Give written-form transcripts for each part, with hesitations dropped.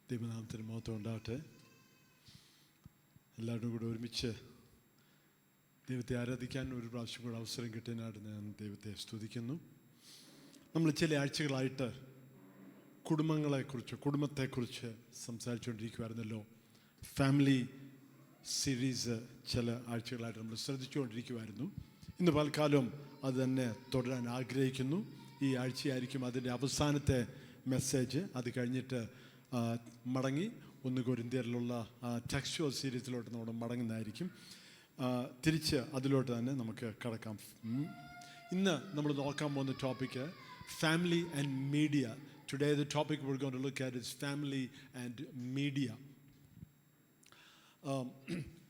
ദൈവനാമത്തിന് മഹത്വം ഉണ്ടാകട്ടെ. എല്ലാവരും കൂടെ ഒരുമിച്ച് ദൈവത്തെ ആരാധിക്കാൻ ഒരു പ്രാവശ്യം കൂടെ അവസരം കിട്ടിയതിനായിട്ട് ഞാൻ ദൈവത്തെ സ്തുതിക്കുന്നു. നമ്മൾ ചില ആഴ്ചകളായിട്ട് കുടുംബത്തെക്കുറിച്ച് സംസാരിച്ചുകൊണ്ടിരിക്കുമായിരുന്നല്ലോ. ഫാമിലി സീരീസ് ചില ആഴ്ചകളായിട്ട് നമ്മൾ ശ്രദ്ധിച്ചുകൊണ്ടിരിക്കുമായിരുന്നു. ഇന്ന് പൽക്കാലം അത് തന്നെ തുടരാൻ ആഗ്രഹിക്കുന്നു. ഈ ആഴ്ചയായിരിക്കും അതിൻ്റെ അവസാനത്തെ മെസ്സേജ്. അത് കഴിഞ്ഞിട്ട് മടങ്ങി 1 കൊരിന്ത്യരിലുള്ള ടെക്സ്ച്വൽ സീരീസിലോട്ട് നമ്മൾ മടങ്ങുന്നതായിരിക്കും. തിരിച്ച് അതിലോട്ട് തന്നെ നമുക്ക് കടക്കാം. ഇന്ന് നമ്മൾ നോക്കാൻ പോകുന്ന topic family and media. Today the topic we're going to look at is family and media.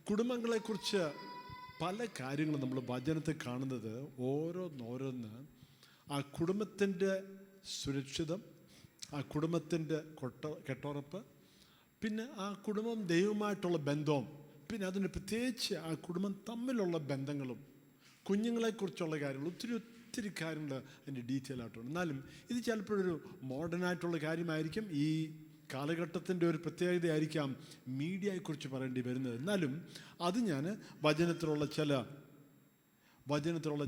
കുടുംബങ്ങളെക്കുറിച്ച് പല കാര്യങ്ങളും നമ്മൾ വചനത്തിൽ കാണുന്നത് ഓരോന്ന് ആ കുടുംബത്തിൻ്റെ സുരക്ഷിതം, ആ കുടുംബത്തിൻ്റെ കെട്ടുറപ്പ്, പിന്നെ ആ കുടുംബം ദൈവമായിട്ടുള്ള ബന്ധവും, പിന്നെ അതിന് പ്രത്യേകിച്ച് ആ കുടുംബം തമ്മിലുള്ള ബന്ധങ്ങളും, കുഞ്ഞുങ്ങളെക്കുറിച്ചുള്ള കാര്യങ്ങൾ, ഒത്തിരി കാര്യങ്ങൾ അതിൻ്റെ ഡീറ്റെയിൽ ആയിട്ടുണ്ട്. എന്നാലും ഇത് ചിലപ്പോഴൊരു മോഡേണായിട്ടുള്ള കാര്യമായിരിക്കും. ഈ കാലഘട്ടത്തിൻ്റെ ഒരു പ്രത്യേകതയായിരിക്കാം മീഡിയയെക്കുറിച്ച് പറയേണ്ടി വരുന്നത്. എന്നാലും അത് ഞാൻ വചനത്തിലുള്ള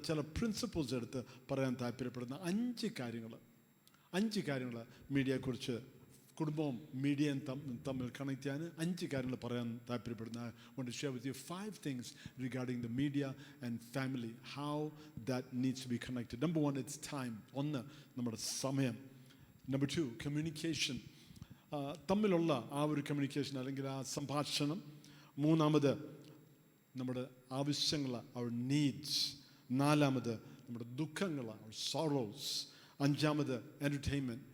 ചില പ്രിൻസിപ്പിൾസ് എടുത്ത് പറയാൻ താല്പര്യപ്പെടുന്ന 5 കാര്യങ്ങൾ മീഡിയയെക്കുറിച്ച്, കുടുംബവും മീഡിയയും തമ്മിൽ കണക്ട് ചെയ്യാൻ 5 കാര്യങ്ങൾ പറയാൻ താല്പര്യപ്പെടുന്ന. I want to share with you 5 things regarding the media and family, how that needs to be connected. Number 1, it's time. 1, നമ്മുടെ സമയം. Number 2, communication. തമ്മിലുള്ള ആ ഒരു കമ്മ്യൂണിക്കേഷൻ അല്ലെങ്കിൽ ആ സംഭാഷണം. 3, നമ്മുടെ ആവശ്യങ്ങൾ, our needs. 4, നമ്മുടെ ദുഃഖങ്ങൾ, our sorrows. 5, entertainment.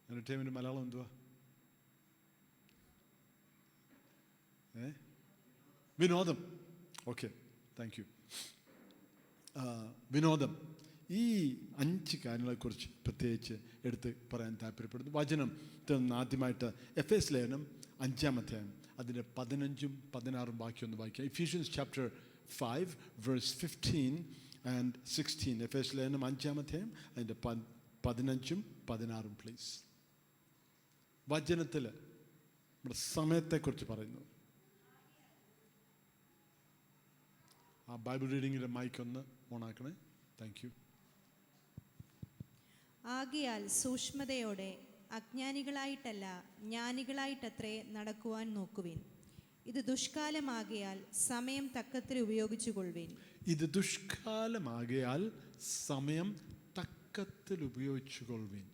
Entertainment Malayalam എന്തുവാ? വിനോദം. Okay, thank you. വിനോദം. ഈ 5 കാര്യങ്ങളെക്കുറിച്ച് പ്രത്യേകിച്ച് എടുത്ത് പറയാൻ താല്പര്യപ്പെടുന്നു. വചനത്തിൽ നിന്ന് ആദ്യമായിട്ട് എഫേസ്യ ലേഖനം 5-ാം അധ്യായം അതിൻ്റെ 15ഉം 16ഉം ബാക്കിയൊന്ന് വായിക്കാം. Ephesians chapter 5 verse 15 and 16. എഫേസ്യ ലേഖനം 5-ാം അധ്യായം അതിൻ്റെ 15ഉം 16ഉം പ്ലീസ്. വചനത്തിൽ നമ്മുടെ സമയത്തെക്കുറിച്ച് പറയുന്നു. ആ ബൈബിൾ റീഡിങ്ങിൻ്റെ മൈക്ക് ഒന്ന് ഓണാക്കണേ. Thank you. ആകയാൽ സൂക്ഷ്മതയോടെ അജ്ഞാനികളായിട്ടല്ല ജ്ഞാനികളായിട്ടത്രേ നടക്കുവാൻ നോക്കുവിൻ. ഇത് ദുഷ്കാലമാകയാൽ സമയം തക്കത്തിൽ ഉപയോഗിച്ചുകൊള്ളുവിൻ. ഇത് ദുഷ്കാലമാകയാൽ സമയം തക്കത്തിൽ ഉപയോഗിച്ചുകൊള്ളുവിൻ.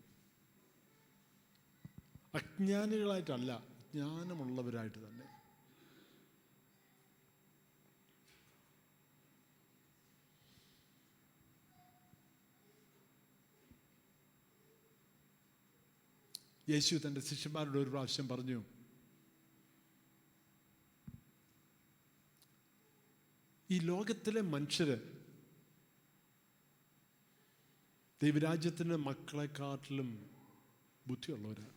അജ്ഞാനികളായിട്ടല്ല, ജ്ഞാനമുള്ളവരായിട്ട് തന്നെ. യേശു തൻ്റെ ശിഷ്യന്മാരോട് ഒരു പ്രാവശ്യം പറഞ്ഞു, ഈ ലോകത്തിലെ മനുഷ്യര് ദൈവരാജ്യത്തിൻ്റെ മക്കളെക്കാട്ടിലും ബുദ്ധിയുള്ളവരാണ്.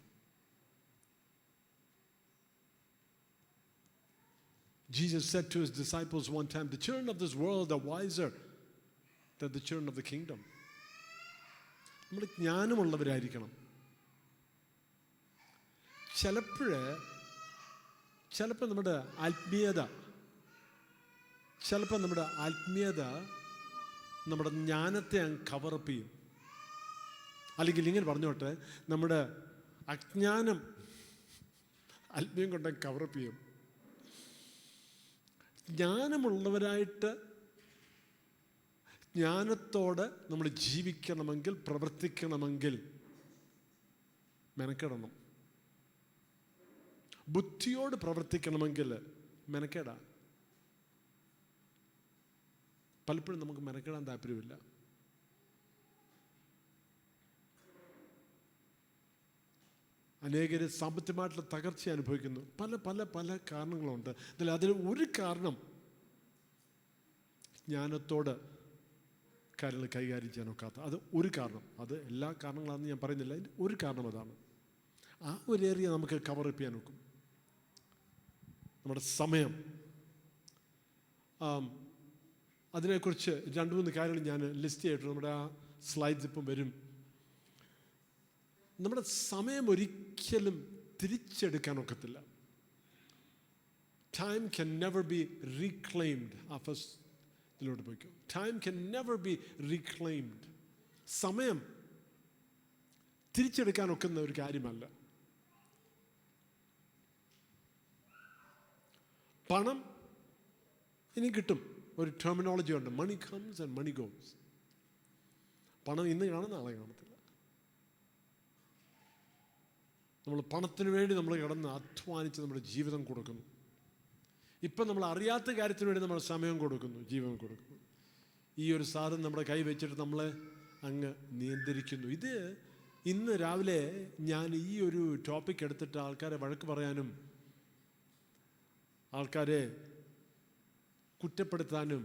Jesus said to his disciples one time, the children of this world are wiser than the children of the kingdom. നമ്മൾ ജ്ഞാനമുള്ളവരായിരിക്കണം. ചിലപ്പോൾ നമ്മുടെ ആത്മീയത നമ്മുടെ ജ്ഞാനത്തെ അങ്ങ് കവറപ്പ് ചെയ്യും. അല്ലെങ്കിൽ ഇങ്ങനെ പറഞ്ഞോട്ടെ, നമ്മുടെ അജ്ഞാനം ആത്മീയം കൊണ്ട് കവറപ്പ് ചെയ്യും. ജ്ഞാനമുള്ളവരായിട്ട് ജ്ഞാനത്തോടെ നമ്മൾ ജീവിക്കണമെങ്കിൽ, പ്രവർത്തിക്കണമെങ്കിൽ മെനക്കെടണം. ബുദ്ധിയോട് പ്രവർത്തിക്കണമെങ്കിൽ മെനക്കേടാ. പലപ്പോഴും നമുക്ക് മെനക്കെടാൻ താല്പര്യമില്ല. അനേകർ സാമ്പത്തികമായിട്ടുള്ള തകർച്ച അനുഭവിക്കുന്നു. പല പല പല കാരണങ്ങളുണ്ട്. അതിൽ ഒരു കാരണം ജ്ഞാനത്തോട് കാര്യങ്ങൾ കൈകാര്യം ചെയ്യാൻ ഒക്കാത്ത, അത് ഒരു കാരണം. അത് എല്ലാ കാരണങ്ങളാണെന്ന് ഞാൻ പറയുന്നില്ല, അതിൻ്റെ ഒരു കാരണം അതാണ്. ആ ഒരു ഏരിയ നമുക്ക് കവറപ്പ് ചെയ്യാൻ നോക്കും. നമ്മുടെ സമയം, അതിനെക്കുറിച്ച് 2-3 കാര്യങ്ങൾ ഞാൻ ലിസ്റ്റ് ചെയ്തിട്ടുണ്ട്. നമ്മുടെ ആ സ്ലൈഡ്സ് ഇപ്പം വരും. നമ്മുടെ സമയം ഒരിക്കലും തിരിച്ചെടുക്കാൻ ഒക്കത്തില്ല. Time can never be reclaimed. ആ ഫസ്റ്റിലോട്ട് പോയിക്കോ. Time can never be reclaimed. സമയം തിരിച്ചെടുക്കാൻ ഒക്കുന്ന ഒരു കാര്യമല്ല. പണം ഇനി കിട്ടും. ഒരു ടെർമിനോളജി ഉണ്ട്, money comes and money goes. പണം ഇന്ന് കാണും, നാളെ കാണത്തില്ല. നമ്മൾ പണത്തിന് വേണ്ടി നമ്മൾ കിടന്ന് അധ്വാനിച്ച് നമ്മുടെ ജീവിതം കൊടുക്കുന്നു. ഇപ്പം നമ്മൾ അറിയാത്ത കാര്യത്തിന് വേണ്ടി നമ്മൾ സമയം കൊടുക്കുന്നു, ജീവൻ കൊടുക്കുന്നു. ഈ ഒരു സാധനം നമ്മുടെ കൈ വെച്ചിട്ട് നമ്മളെ അങ്ങ് നിയന്ത്രിക്കുന്നു. ഇത് ഇന്ന് രാവിലെ ഞാൻ ഈ ഒരു ടോപ്പിക് എടുത്തിട്ട് ആൾക്കാരെ വഴക്ക് പറയാനും ആൾക്കാരെ കുറ്റപ്പെടുത്താനും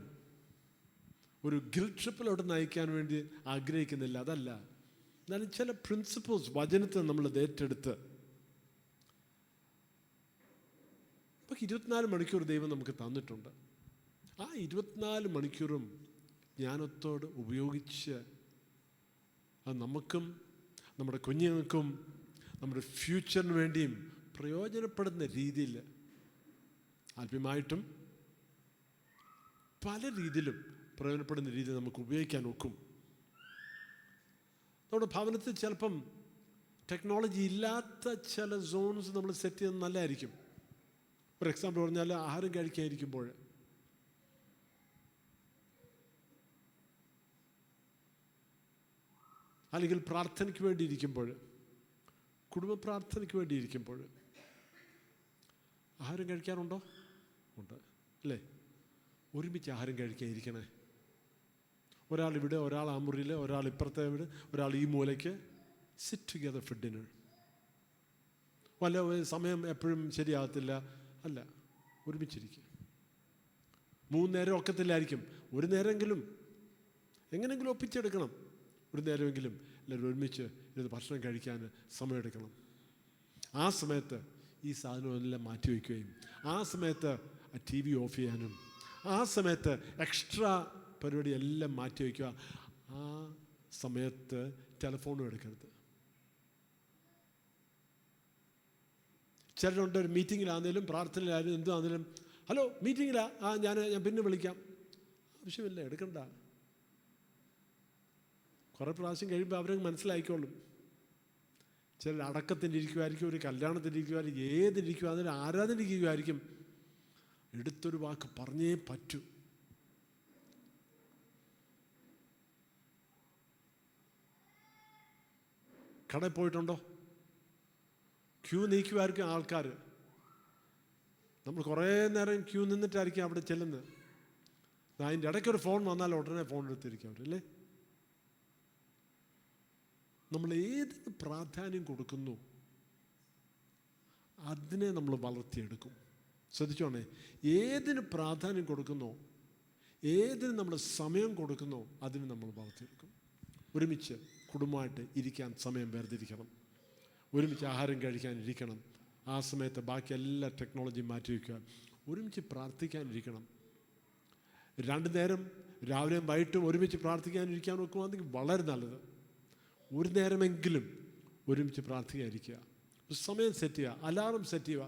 ഒരു ഗിൽറ്റ് ട്രിപ്പിലോട്ട് നയിക്കാൻ വേണ്ടി ആഗ്രഹിക്കുന്നില്ല. അതല്ല, എന്നാലും ചില പ്രിൻസിപ്പിൾസ് വചനത്തെ നമ്മൾ ഏറ്റെടുത്ത് ഇപ്പം 24 മണിക്കൂർ ദൈവം നമുക്ക് തന്നിട്ടുണ്ട്. ആ 24 മണിക്കൂറും ജ്ഞാനത്തോട് ഉപയോഗിച്ച് അത് നമുക്കും നമ്മുടെ കുഞ്ഞുങ്ങൾക്കും നമ്മുടെ ഫ്യൂച്ചറിന് വേണ്ടിയും പ്രയോജനപ്പെടുന്ന രീതിയിൽ ആത്മീയമായിട്ടും പല രീതിയിലും പ്രയോജനപ്പെടുന്ന രീതിയിൽ നമുക്ക് ഉപയോഗിക്കാൻ ഒക്കും. നമ്മുടെ ഭവനത്തിൽ ചിലപ്പം ടെക്നോളജി ഇല്ലാത്ത ചില സോൺസ് നമ്മൾ സെറ്റ് ചെയ്യുന്നത് നല്ലതായിരിക്കും. ഒരു എക്സാമ്പിൾ പറഞ്ഞാൽ, ആഹാരം കഴിക്കാതിരിക്കുമ്പോൾ അല്ലെങ്കിൽ പ്രാർത്ഥനയ്ക്ക് വേണ്ടി ഇരിക്കുമ്പോൾ, കുടുംബ പ്രാർത്ഥനയ്ക്ക് വേണ്ടി ഇരിക്കുമ്പോൾ ആഹാരം കഴിക്കാറുണ്ടോ? ഉണ്ട് അല്ലേ? ഒരുമിച്ച് ആഹാരം കഴിക്കാതിരിക്കണേ. ഒരാൾ ഇവിടെ, ഒരാൾ ആ മുറിയിൽ, ഒരാൾ ഇപ്പുറത്തെ വീട്, ഒരാൾ ഈ മൂലയ്ക്ക്. Sit together four dinner. വല്ല സമയം എപ്പോഴും ശരിയാകത്തില്ല, അല്ല, ഒരുമിച്ചിരിക്കുക. 3 നേരം ഒക്കത്തില്ലായിരിക്കും, ഒരു നേരമെങ്കിലും എങ്ങനെയെങ്കിലും ഒപ്പിച്ചെടുക്കണം. ഒരു നേരമെങ്കിലും എല്ലാവരും ഒരുമിച്ച് ഇരുന്ന് ഭക്ഷണം കഴിക്കാൻ സമയമെടുക്കണം. ആ സമയത്ത് ഈ സാധനമെല്ലാം മാറ്റി വയ്ക്കുകയും ആ സമയത്ത് ആ TV ഓഫ് ചെയ്യാനും ആ സമയത്ത് എക്സ്ട്രാ പരിപാടി എല്ലാം മാറ്റി വയ്ക്കുക. ആ സമയത്ത് ടെലിഫോണും എടുക്കരുത്. ചിലരുണ്ട്, ഒരു മീറ്റിങ്ങിലാണെങ്കിലും പ്രാർത്ഥനയിലായാലും എന്താണെങ്കിലും, ഹലോ മീറ്റിങ്ങിലാ, ഞാൻ പിന്നെ വിളിക്കാം. ആവശ്യമില്ല, എടുക്കണ്ട. കുറേ പ്രാവശ്യം കഴിയുമ്പോൾ അവരങ്ങ് മനസ്സിലായിക്കോളും. ചിലർ അടക്കത്തിൻ്റെ ഇരിക്കുമായിരിക്കും, ഒരു കല്യാണത്തിൻ്റെ ഇരിക്കുമായിരിക്കും, ഏതിരിക്കും, അതിൽ ആരാധനയ്ക്കുമായിരിക്കും. എടുത്തൊരു വാക്ക് പറഞ്ഞേ പറ്റൂ. കടയിൽ പോയിട്ടുണ്ടോ? ക്യൂ നീക്കുമായിരിക്കും ആൾക്കാർ. നമ്മൾ കുറേ നേരം ക്യൂ നിന്നിട്ടായിരിക്കും അവിടെ ചെല്ലുന്നത്. അതിൻ്റെ ഇടയ്ക്കൊരു ഫോൺ വന്നാൽ ഉടനെ ഫോൺ എടുത്തിരിക്കും അവരല്ലേ. നമ്മൾ ഏതിന് പ്രാധാന്യം കൊടുക്കുന്നു അതിനെ നമ്മൾ വളർത്തിയെടുക്കും. ശ്രദ്ധിച്ചോണേ, ഏതിന് പ്രാധാന്യം കൊടുക്കുന്നോ, ഏതിന് നമ്മൾ സമയം കൊടുക്കുന്നോ അതിന് നമ്മൾ വളർത്തിയെടുക്കും. ഒരുമിച്ച് കുടുംബമായിട്ട് ഇരിക്കാൻ സമയം വേർതിരിക്കണം. ഒരുമിച്ച് ആഹാരം കഴിക്കാൻ ഇരിക്കണം. ആ സമയത്ത് ബാക്കി എല്ലാ ടെക്നോളജിയും മാറ്റി വയ്ക്കുക. ഒരുമിച്ച് പ്രാർത്ഥിക്കാനിരിക്കണം. 2 നേരം രാവിലെയും വൈകിട്ടും ഒരുമിച്ച് പ്രാർത്ഥിക്കാനിരിക്കാൻ നോക്കുവാണെങ്കിൽ വളരെ നല്ലത്. ഒരു നേരമെങ്കിലും ഒരുമിച്ച് പ്രാർത്ഥിക്കാതിരിക്കുക. സമയം സെറ്റ് ചെയ്യുക, അലാറം സെറ്റ് ചെയ്യുക.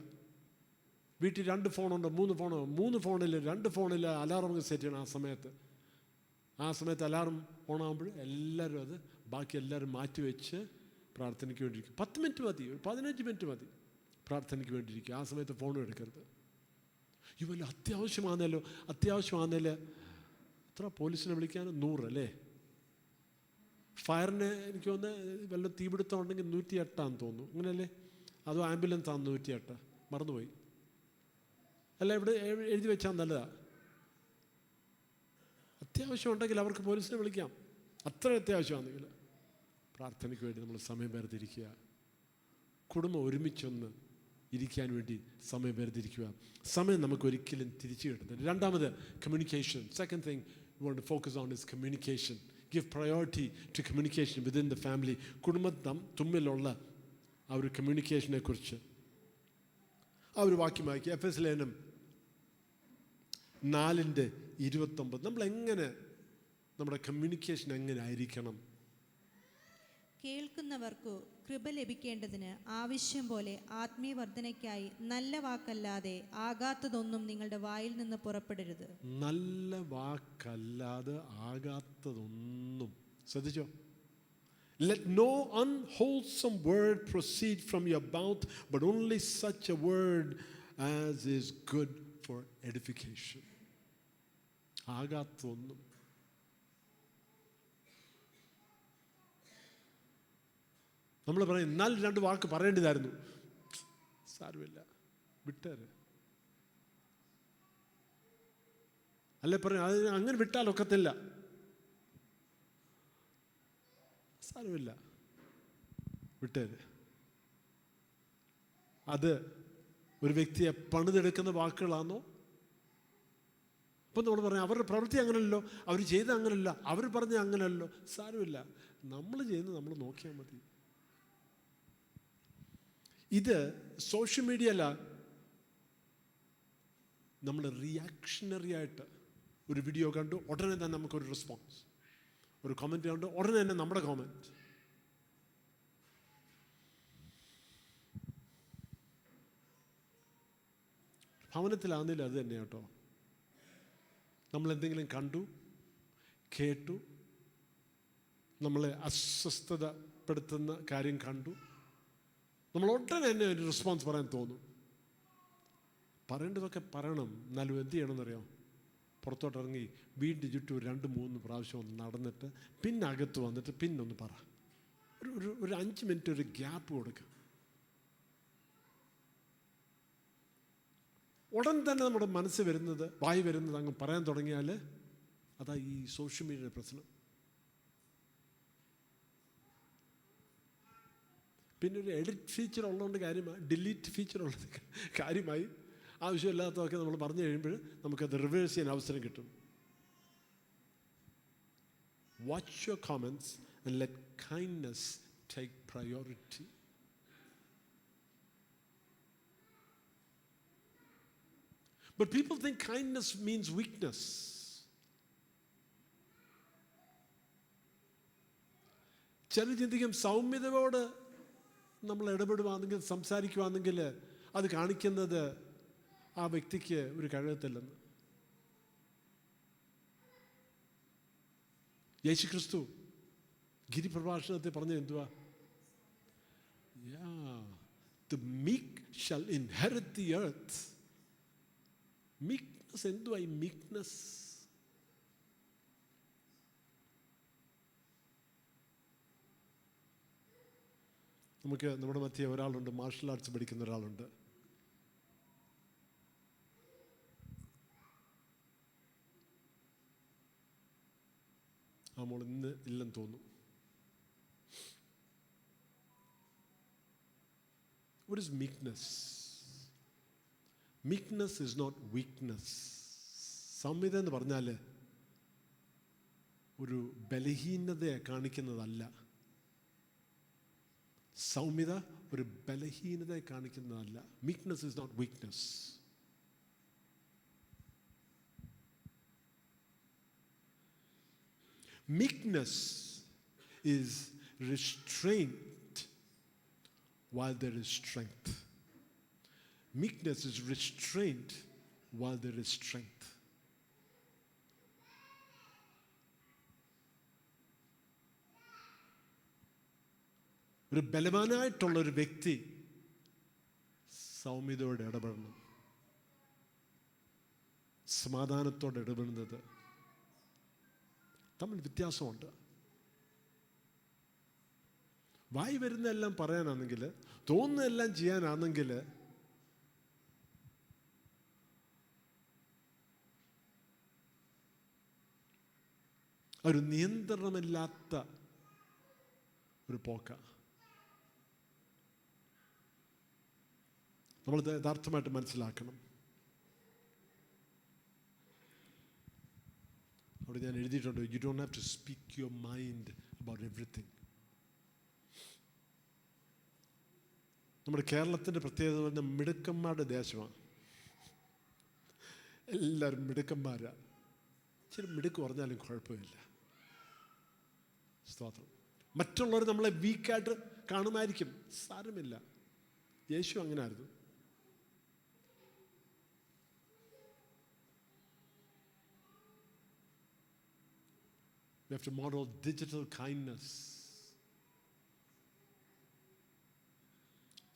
വീട്ടിൽ 2 ഫോണുണ്ടോ, 3 ഫോണോ, 3 ഫോണിൽ 2 ഫോണിൽ അലാറം സെറ്റ് ചെയ്യണം. ആ സമയത്ത് അലാറം ഓണാകുമ്പോൾ എല്ലാവരും അത് ബാക്കി എല്ലാവരും മാറ്റി വെച്ച് പ്രാർത്ഥനയ്ക്ക് വേണ്ടിയിരിക്കും. 10 മിനിറ്റ് മതി, ഒരു 15 മിനിറ്റ് മതി പ്രാർത്ഥനയ്ക്ക് വേണ്ടിയിരിക്കുക. ആ സമയത്ത് ഫോണും എടുക്കരുത്. വല്ല അത്യാവശ്യമാണെന്നല്ലോ എത്ര പോലീസിനെ വിളിക്കാൻ? 100 അല്ലേ? ഫയറിന് എനിക്ക് തോന്നുന്നത് വല്ല തീപിടുത്തം ഉണ്ടെങ്കിൽ 108 തോന്നുന്നു, അങ്ങനെയല്ലേ? അതോ ആംബുലൻസ് ആണ് 108? മറന്നുപോയി. അല്ല, ഇവിടെ എഴുതി വെച്ചാൽ നല്ലതാണ്. അത്യാവശ്യം ഉണ്ടെങ്കിൽ അവർക്ക് പോലീസിനെ വിളിക്കാം. അത്ര അത്യാവശ്യമാണെങ്കിൽ പ്രാർത്ഥനയ്ക്ക് വേണ്ടി നമ്മൾ സമയം വേർതിരിക്കുക. കുടുംബം ഒരുമിച്ചൊന്ന് ഇരിക്കാൻ വേണ്ടി സമയം വേർതിരിക്കുക. സമയം നമുക്ക് ഒരിക്കലും തിരിച്ചു കിട്ടുന്നില്ല. രണ്ടാമത്, communication. Second thing we want to focus on is communication. Give priority to communication within the family. കുടുംബം തമ്മിലുള്ള ആ ഒരു കമ്മ്യൂണിക്കേഷനെ കുറിച്ച് ആ ഒരു വാക്യം വായിക്കുക. എഫെസ്യ ലേഖനം 4:29. നമ്മൾ എങ്ങനെ, നമ്മുടെ കമ്മ്യൂണിക്കേഷൻ എങ്ങനെ ആയിരിക്കണം? കേൾക്കുന്നവർക്കു കൃപ ലഭിക്കേണ്ടതിന് ആവശ്യം പോലെ ആത്മീയവർദ്ധനയ്ക്കായി നല്ല വാക്കല്ലാതെ ആകാത്തതൊന്നും നിങ്ങളുടെ വായിൽ നിന്ന് പുറപ്പെടരുത്. നല്ല വാക്കല്ലാതെ ആകാത്തതൊന്നും. ശ്രദ്ധിച്ചോ? Let no unwholesome word proceed from your mouth, but only such a word as is good for edification. ആകാത്തൊന്നും. നമ്മൾ പറയും എന്നാൽ 2 വാക്ക് പറയേണ്ടതായിരുന്നു. സാരമില്ല, വിട്ടേര്. അല്ലെ പറയും അത് അങ്ങനെ വിട്ടാലൊക്കത്തില്ല. സാരമില്ല, വിട്ടേര്. അത് ഒരു വ്യക്തിയെ പണിതെടുക്കുന്ന വാക്കുകളാണോ? അപ്പം നമ്മൾ പറയാം അവരുടെ പ്രവൃത്തി അങ്ങനല്ലോ, അവർ ചെയ്ത അങ്ങനല്ല, അവർ പറഞ്ഞ അങ്ങനല്ലോ. സാരമില്ല, നമ്മൾ ചെയ്യുന്നത് നമ്മൾ നോക്കിയാൽ മതി. ഇത് സോഷ്യൽ മീഡിയ അല്ല, നമ്മൾ റിയാക്ഷണറി ആയിട്ട് ഒരു വീഡിയോ കണ്ടു ഉടനെ തന്നെ നമുക്കൊരു റെസ്പോൺസ്, ഒരു കമൻറ്റ് കണ്ടു ഉടനെ തന്നെ നമ്മുടെ കമൻറ്റ്. ഭവനത്തിലാണെങ്കിലും അത് തന്നെ കേട്ടോ. നമ്മളെന്തെങ്കിലും കണ്ടു കേട്ടു, നമ്മളെ അസ്വസ്ഥതപ്പെടുത്തുന്ന കാര്യം കണ്ടു, നമ്മൾ ഉടനെ തന്നെ ഒരു റെസ്പോൺസ് പറയാൻ തോന്നും. പറയേണ്ടതൊക്കെ പറയണം, എന്നാലും എന്ത് ചെയ്യണമെന്നറിയാം? പുറത്തോട്ടിറങ്ങി വീടിൻ്റെ ചുറ്റും 2-3 പ്രാവശ്യം ഒന്ന് നടന്നിട്ട് പിന്നെ അകത്ത് വന്നിട്ട് പിന്നൊന്ന് പറ. ഒരു 5 മിനിറ്റ് ഒരു ഗ്യാപ്പ് കൊടുക്കുക. ഉടൻ തന്നെ നമ്മുടെ മനസ്സ് വരുന്നത്, വായി വരുന്നത് അങ്ങ് പറയാൻ തുടങ്ങിയാൽ അതാ ഈ സോഷ്യൽ മീഡിയയുടെ പ്രശ്നം. പിന്നെ ഒരു എഡിറ്റ് ഫീച്ചർ ഉള്ളതുകൊണ്ട് കാര്യമായി, ഡിലീറ്റ് ഫീച്ചർ ഉള്ളത് കാര്യമായി. ആവശ്യമില്ലാത്തതൊക്കെ നമ്മൾ പറഞ്ഞു കഴിയുമ്പോൾ നമുക്കത് റിവേഴ്സ് ചെയ്യാൻ അവസരം കിട്ടും. Watch your comments and let kindness take priority. But people think kindness means weakness. ചില ചിന്തിക്കും സൗമ്യതയോട് നമ്മൾ ഇടപെടുവാണെങ്കിൽ, സംസാരിക്കുവാണെങ്കിൽ അത് കാണിക്കുന്നത് ആ വ്യക്തിക്ക് ഒരു കഴിവത്തില്ലെന്ന്. യേശുക്രിസ്തു ഗിരിപ്രഭാഷണത്തിൽ പറഞ്ഞ എന്തുവാ? The meek shall inherit the earth. Meekness എന്തുവാ ഈ meekness? നമുക്ക് നമ്മുടെ മധ്യേ ഒരാളുണ്ട്, മാർഷൽ ആർട്സ് പഠിക്കുന്ന ഒരാളുണ്ട്. ആ മോൾ ഇന്ന് ഇല്ലെന്ന് തോന്നുന്നു. What is meekness? Meekness is not weakness. സൗമ്യത എന്ന് പറഞ്ഞാൽ ഒരു ബലഹീനതയെ കാണിക്കുന്നതല്ല. സൗമ്യത ഒരു ബലഹീനതയെ കാണിക്കുന്നതല്ല. Meekness is not weakness. Meekness is restraint while there is strength. Meekness is restraint while there is strength. ഒരു ബലവാനായിട്ടുള്ള ഒരു വ്യക്തി സൗമ്യതയോടെ ഇടപെടണം, സമാധാനത്തോടെ ഇടപെടുന്നത് തമ്മിൽ വ്യത്യാസമുണ്ട്. വായി വരുന്നതെല്ലാം പറയാനാണെങ്കിൽ, തോന്നുന്നതെല്ലാം ചെയ്യാനാണെങ്കിൽ ഒരു നിയന്ത്രണമില്ലാത്ത ഒരു പോക്ക. നമ്മളത് യഥാർത്ഥമായിട്ട് മനസ്സിലാക്കണം. അവിടെ ഞാൻ എഴുതിയിട്ടുണ്ട്, you don't have to speak your mind about everything. നമ്മുടെ കേരളത്തിൻ്റെ പ്രത്യേകത പറഞ്ഞാൽ മിടുക്കന്മാരുടെ ദേശമാണ്. എല്ലാവരും മിടുക്കന്മാരാണ്. ഇച്ചിരി മിടുക്ക് പറഞ്ഞാലും കുഴപ്പമില്ല. സ്തോത്രം. മറ്റുള്ളവർ നമ്മളെ വീക്കായിട്ട് കാണുമായിരിക്കും, സാരമില്ല. യേശു അങ്ങനെ ആയിരുന്നു. We have to model digital kindness.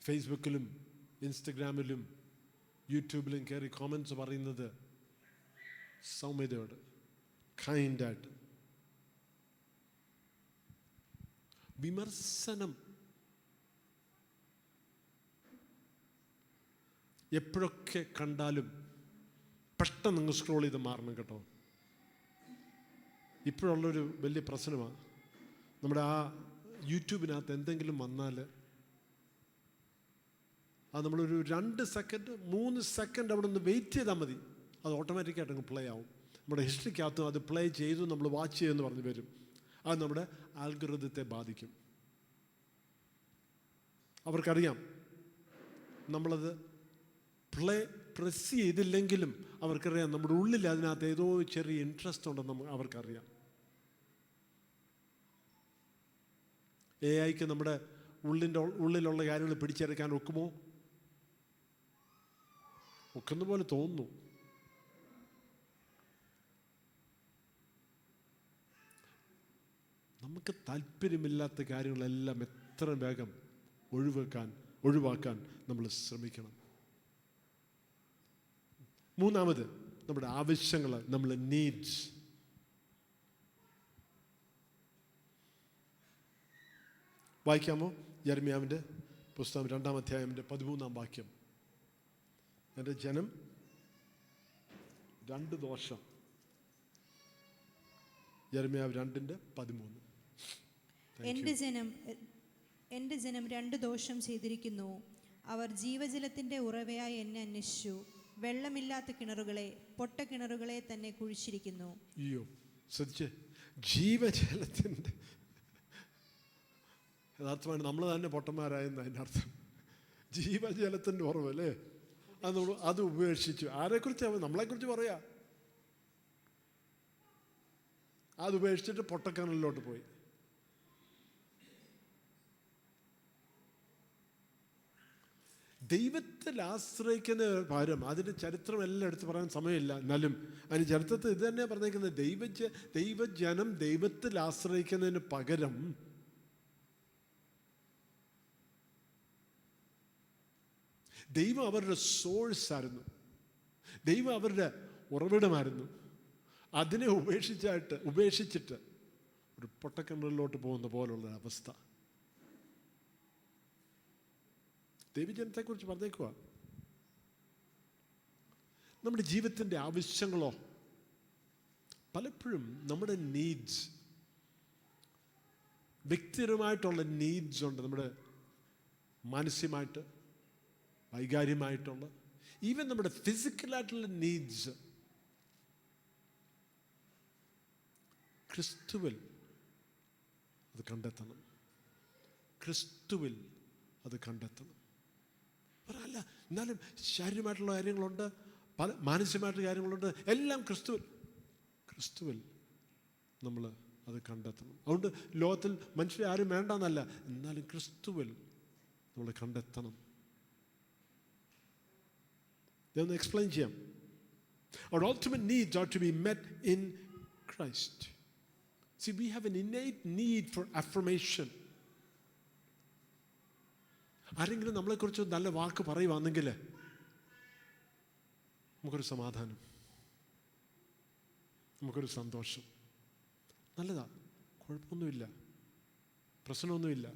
ഫേസ്ബുക്കിലും ഇൻസ്റ്റഗ്രാമിലും യൂട്യൂബിലും കയറി കോമൻസ് പറയുന്നത് സൗമ്യതയോട്, കൈൻഡായിട്ട്. വിമർശനം എപ്പോഴൊക്കെ കണ്ടാലും പെട്ടെന്ന് നിങ്ങൾ സ്ക്രോൾ ചെയ്ത് മാറണം കേട്ടോ. ഇപ്പോഴുള്ളൊരു വലിയ പ്രശ്നമാണ്, നമ്മുടെ ആ യൂട്യൂബിനകത്ത് എന്തെങ്കിലും വന്നാൽ അത് നമ്മളൊരു 2 സെക്കൻഡ് 3 സെക്കൻഡ് അവിടെ നിന്ന് വെയിറ്റ് ചെയ്താൽ മതി, അത് ഓട്ടോമാറ്റിക്കായിട്ട് അങ്ങ് പ്ലേ ആവും. നമ്മുടെ ഹിസ്റ്ററിക്കകത്തും അത് പ്ലേ ചെയ്തു നമ്മൾ വാച്ച് ചെയ്യുമെന്ന് പറഞ്ഞ് വരും. അത് നമ്മുടെ ആൽഗോരിതത്തെ ബാധിക്കും. അവർക്കറിയാം നമ്മളത് പ്രസ് ചെയ്തില്ലെങ്കിലും അവർക്കറിയാം നമ്മുടെ ഉള്ളിൽ അതിനകത്ത് ഏതോ ചെറിയ ഇൻട്രസ്റ്റ് ഉണ്ടെന്ന് അവർക്കറിയാം. AI നമ്മുടെ ഉള്ളിലുള്ള കാര്യങ്ങൾ പിടിച്ചെടുക്കാൻ ഒക്കുമോ? ഒക്കുന്ന പോലെ തോന്നുന്നു. നമുക്ക് താല്പര്യമില്ലാത്ത കാര്യങ്ങളെല്ലാം എത്ര വേഗം ഒഴിവാക്കാൻ നമ്മൾ ശ്രമിക്കണം. മൂന്നാമത് നമ്മുടെ ആവശ്യങ്ങൾ, നമ്മളെ നീഡ്സ്. വായിക്കാമോ? യെരമ്യാവിൻ്റെ പുസ്തകം 2-ാം അധ്യായത്തിൻ്റെ 13-ാം വാക്യം. എൻ്റെ ജനം 2 ദോഷം. യെരമ്യാവ് 2:13. എൻ്റെ ജനം 2 ദോഷം ചെയ്തിരിക്കുന്നു. അവർ ജീവജലത്തിൻ്റെ ഉറവയായി എന്നെ അന്വേഷിച്ചു, വെള്ളമില്ലാത്ത കിണറുകളെ, പൊട്ട കിണറുകളെ തന്നെ കുഴിച്ചിരിക്കുന്നു. അയ്യോ, ശ്രദ്ധിച്ചേ, ജീവജലത്തിൻ്റെ, യഥാർത്ഥമാണ് നമ്മൾ തന്നെ പൊട്ടന്മാരായെന്ന് അതിൻ്റെ അർത്ഥം. ജീവജലത്തിൻ്റെ ഉറവല്ലേ, അത് ഉപേക്ഷിച്ചു. ആരെക്കുറിച്ച്? നമ്മളെക്കുറിച്ച് പറയാ. അത് ഉപേക്ഷിച്ചിട്ട് പൊട്ടക്കിണറിലോട്ട് പോയി. ദൈവത്തിൽ ആശ്രയിക്കുന്ന പകരം, അതിൻ്റെ ചരിത്രം എല്ലാം എടുത്ത് പറയാൻ സമയമില്ല, എന്നാലും അതിന് ചരിത്രത്തിൽ ഇത് തന്നെ പറഞ്ഞേക്കുന്നത്, ദൈവജനം ദൈവത്തിൽ ആശ്രയിക്കുന്നതിന് പകരം ദൈവം അവരുടെ സോഴ്സ് ആയിരുന്നു, ദൈവം അവരുടെ ഉറവിടമായിരുന്നു. അതിനെ ഉപേക്ഷിച്ചിട്ട് ഒരു പൊട്ടക്കിണറിലോട്ട് പോകുന്ന പോലുള്ള അവസ്ഥ. ദൈവജനത്തെക്കുറിച്ച് പറഞ്ഞേക്കുക. നമ്മുടെ ജീവിതത്തിൻ്റെ ആവശ്യങ്ങളോ, പലപ്പോഴും നമ്മുടെ നീഡ്സ്, വ്യക്തിപരമായിട്ടുള്ള നീഡ്സ് ഉണ്ട്. നമ്മുടെ മാനസികമായിട്ട്, വൈകാരികമായിട്ടുള്ള, ഈവൻ നമ്മുടെ ഫിസിക്കലായിട്ടുള്ള നീഡ്സ് ക്രിസ്തുവിൽ അത് കണ്ടെത്തണം. ക്രിസ്തുവിൽ അത് കണ്ടെത്തണം. പറയല്ല, എന്നാലും ശാരീരികമായിട്ടുള്ള കാര്യങ്ങളുണ്ട്, പല മാനസികമായിട്ടുള്ള കാര്യങ്ങളുണ്ട്, എല്ലാം ക്രിസ്തുവിൽ നമ്മൾ അത് കണ്ടെത്തണം. അതുകൊണ്ട് ലോകത്തിൽ മനുഷ്യരെ ആരും വേണ്ടെന്നല്ല, എന്നാലും ക്രിസ്തുവിൽ നമ്മൾ കണ്ടെത്തണം. ഇതൊന്ന് എക്സ്പ്ലെയിൻ ചെയ്യാം. Our ultimate needs are to be met in Christ. See, we have an innate need for affirmation. ആരെങ്കിലും നമ്മളെക്കുറിച്ച് നല്ല വാക്ക് പറയുവാണെങ്കിൽ നമുക്കൊരു സമാധാനം, നമുക്കൊരു സന്തോഷം. നല്ലതാ, കുഴപ്പമൊന്നുമില്ല, പ്രശ്നമൊന്നുമില്ല.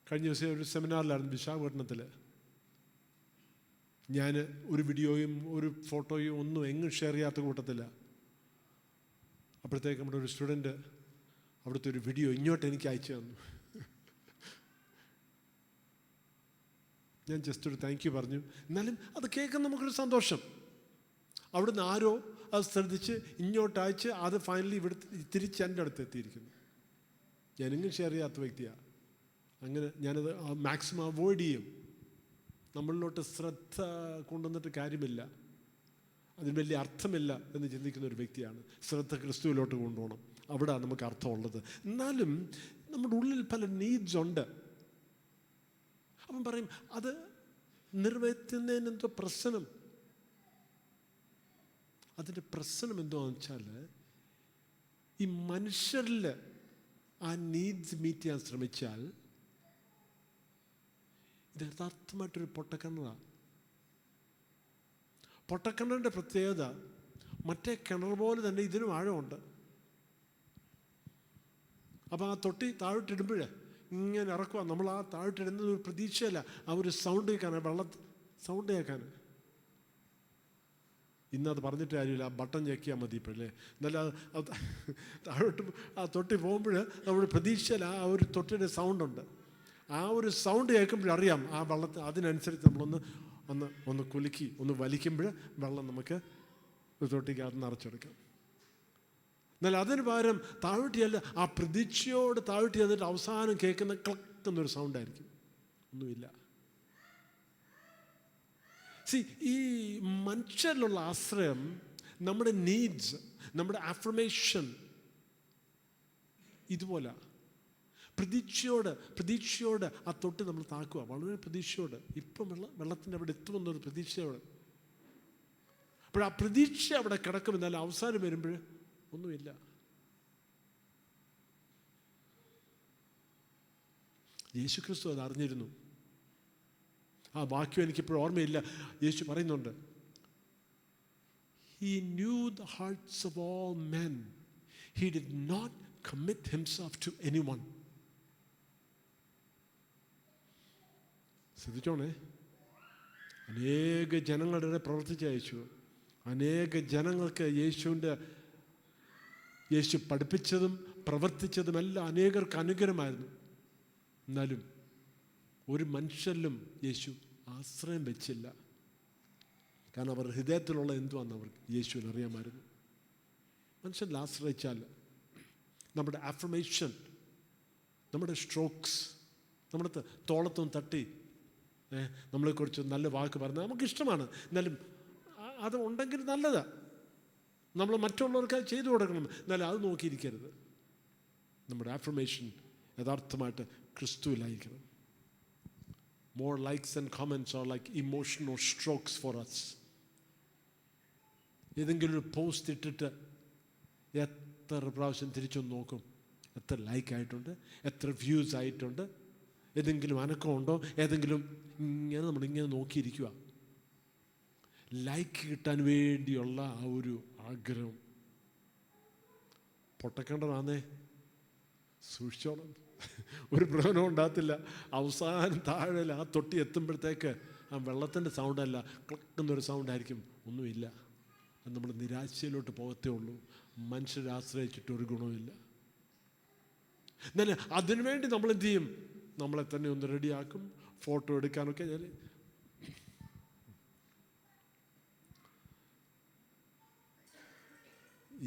കഴിഞ്ഞ ദിവസം ഒരു സെമിനാറിലായിരുന്നു വിശാഖപട്ടണത്തിൽ. ഞാൻ ഒരു വീഡിയോയും ഒരു ഫോട്ടോയും ഒന്നും എങ്ങും ഷെയർ ചെയ്യാത്ത കൂട്ടത്തില്ല. അപ്പോഴത്തേക്ക് നമ്മുടെ ഒരു സ്റ്റുഡൻറ്റ് അവിടുത്തെ ഒരു വീഡിയോ ഇങ്ങോട്ട് എനിക്ക് അയച്ചു തന്നു. ഞാൻ ജസ്റ്റ് ഒരു താങ്ക് യു പറഞ്ഞു. എന്നാലും അത് കേൾക്കാൻ നമുക്കൊരു സന്തോഷം. അവിടുന്ന് ആരോ അത് ശ്രദ്ധിച്ച് ഇങ്ങോട്ട് അയച്ച് അത് ഫൈനലി ഇവിടെ തിരിച്ച് എൻ്റെ അടുത്ത് എത്തിയിരിക്കുന്നു. ഞാനെങ്കിലും ഷെയർ ചെയ്യാത്ത വ്യക്തിയാണ്. അങ്ങനെ ഞാനത് മാക്സിമം അവോയ്ഡ് ചെയ്യും. നമ്മളിലോട്ട് ശ്രദ്ധ കൊണ്ടുവന്നിട്ട് കാര്യമില്ല. അതിന് വലിയ അർത്ഥമില്ല എന്ന് ചിന്തിക്കുന്ന ഒരു വ്യക്തിയാണ്. ശ്രദ്ധ ക്രിസ്തുവിലോട്ട് കൊണ്ടുപോകണം, അവിടെ നമുക്ക് അർത്ഥമുള്ളത്. എന്നാലും നമ്മുടെ ഉള്ളിൽ പല നീഡ്സ് ഉണ്ട്. അവൻ പറയും അത് നിറവേറ്റുന്നതിന് എന്തോ പ്രശ്നം. അതിൻ്റെ പ്രശ്നം എന്താണെന്ന് വെച്ചാൽ ഈ മനുഷ്യരിൽ ആ നീഡ്സ് മീറ്റ് ചെയ്യാൻ ശ്രമിച്ചാൽ ഇത് യഥാർത്ഥമായിട്ടൊരു പൊട്ടക്കിണറാണ്. പൊട്ടക്കിണറിൻ്റെ പ്രത്യേകത മറ്റേ കിണർ പോലെ തന്നെ ഇതിനും ആഴമുണ്ട്. അപ്പോൾ ആ തൊട്ടി താഴോട്ടിടുമ്പോൾ ഇങ്ങനെ ഇറക്കുക. നമ്മൾ ആ താഴോട്ടിടുന്നത് ഒരു പ്രതീക്ഷയല്ല, ആ ഒരു സൗണ്ട് കേൾക്കാനാണ്, സൗണ്ട് കേൾക്കാൻ. ഇന്നത് പറഞ്ഞിട്ട് കാര്യമില്ല, ആ ബട്ടൺ ഞെക്കിയാൽ മതി ഇപ്പോഴല്ലേ. എന്നാലും അത് താഴോട്ട് ആ തൊട്ടി പോകുമ്പോൾ നമ്മൾ പ്രതീക്ഷയില്ല, ആ ഒരു തൊട്ടിയുടെ സൗണ്ടുണ്ട്. ആ ഒരു സൗണ്ട് കേൾക്കുമ്പോഴറിയാം ആ വെള്ളത്തിൽ അതിനനുസരിച്ച് നമ്മളൊന്ന് കുലുക്കി ഒന്ന് വലിക്കുമ്പോൾ വെള്ളം നമുക്ക് ഒരു തൊട്ടിക്കകത്ത് നിറച്ചെടുക്കാം. എന്നാൽ അതിന് പകരം താഴോട്ടിയല്ല, ആ പ്രതീക്ഷയോട് താഴോട്ടി എന്നിട്ട് അവസാനം കേൾക്കുന്ന ക്ലക്കുന്നൊരു സൗണ്ടായിരിക്കും. ഒന്നുമില്ല. ഈ മനുഷ്യരിലുള്ള ആശ്രയം, നമ്മുടെ നീഡ്സ്, നമ്മുടെ അഫർമേഷൻ ഇതുപോലെ പ്രതീക്ഷയോട് ആ തൊട്ട് നമ്മൾ താക്കുക, വളരെ പ്രതീക്ഷയോട്. ഇപ്പം വെള്ളത്തിൻ്റെ അവിടെ എത്തുമെന്നൊരു പ്രതീക്ഷയോട്. അപ്പോൾ ആ പ്രതീക്ഷ അവിടെ കിടക്കുമെന്നാൽ അവസാനം വരുമ്പോൾ ഒന്നുമില്ല. യേശുക്രിസ്തു അത് അറിഞ്ഞിരുന്നു. ആ വാക്യം എനിക്കിപ്പോഴും ഓർമ്മയില്ല. യേശു പറയുന്നുണ്ട്, He knew the hearts of all men. He did not commit himself to anyone. ശ്രദ്ധിച്ചോണേ, അനേക ജനങ്ങളുടെ പ്രവർത്തിച്ച യേശു, അനേക ജനങ്ങൾക്ക് യേശു പഠിപ്പിച്ചതും പ്രവർത്തിച്ചതുമെല്ലാം അനേകർക്ക് അനുഗ്രഹമായിരുന്നു. എന്നാലും ഒരു മനുഷ്യരിലും യേശു ആശ്രയം വെച്ചില്ല. കാരണം അവർ ഹൃദയത്തിലുള്ള എന്തുവാന്ന് അവർക്ക് യേശുവിന് അറിയാമായിരുന്നു. മനുഷ്യരിൽ ആശ്രയിച്ചാൽ നമ്മുടെ അഫർമേഷൻ, നമ്മുടെ സ്ട്രോക്സ്, നമ്മുടെ തോളത്തും തട്ടി നമ്മളെക്കുറിച്ച് നല്ല വാക്ക് പറഞ്ഞാൽ നമുക്കിഷ്ടമാണ്. എന്നാലും അത് ഉണ്ടെങ്കിൽ നല്ലതാണ്. നമ്മൾ മറ്റുള്ളവർക്ക് അത് ചെയ്തു കൊടുക്കണം. എന്നാലും അത് നോക്കിയിരിക്കരുത്. നമ്മുടെ affirmation യഥാർത്ഥമായിട്ട് ക്രിസ്തുവിലായിരിക്കണം. More likes and comments are like emotional strokes for us. ഏതെങ്കിലും ഒരു പോസ്റ്റ് ഇട്ടിട്ട് എത്ര പ്രാവശ്യം തിരിച്ചൊന്ന് നോക്കും, എത്ര ലൈക്ക് ആയിട്ടുണ്ട്, എത്ര വ്യൂസ് ആയിട്ടുണ്ട്, ഏതെങ്കിലും അനക്കമുണ്ടോ, ഏതെങ്കിലും ഇങ്ങനെ നമ്മളിങ്ങനെ നോക്കിയിരിക്കുക. ലൈക്ക് കിട്ടാൻ വേണ്ടിയുള്ള ആ ഒരു ആഗ്രഹം പൊട്ടക്കേണ്ടതാണേ. സൂക്ഷിച്ചോണം, ഒരു പ്രയോജനം ഉണ്ടാകത്തില്ല. അവസാനം താഴെ ആ തൊട്ടി എത്തുമ്പോഴത്തേക്ക് ആ വെള്ളത്തിൻ്റെ സൗണ്ടല്ല, ക്ലക്കുന്നൊരു സൗണ്ടായിരിക്കും. ഒന്നുമില്ല. അത് നമ്മൾ നിരാശയിലോട്ട് പോകത്തേ ഉള്ളൂ. മനുഷ്യരെ ആശ്രയിച്ചിട്ട് ഒരു ഗുണമില്ല. എന്നാൽ അതിനുവേണ്ടി നമ്മൾ എന്ത് ചെയ്യും? നമ്മളെ തന്നെ ഒന്ന് റെഡിയാക്കും. ഫോട്ടോ എടുക്കാനൊക്കെ ഞാൻ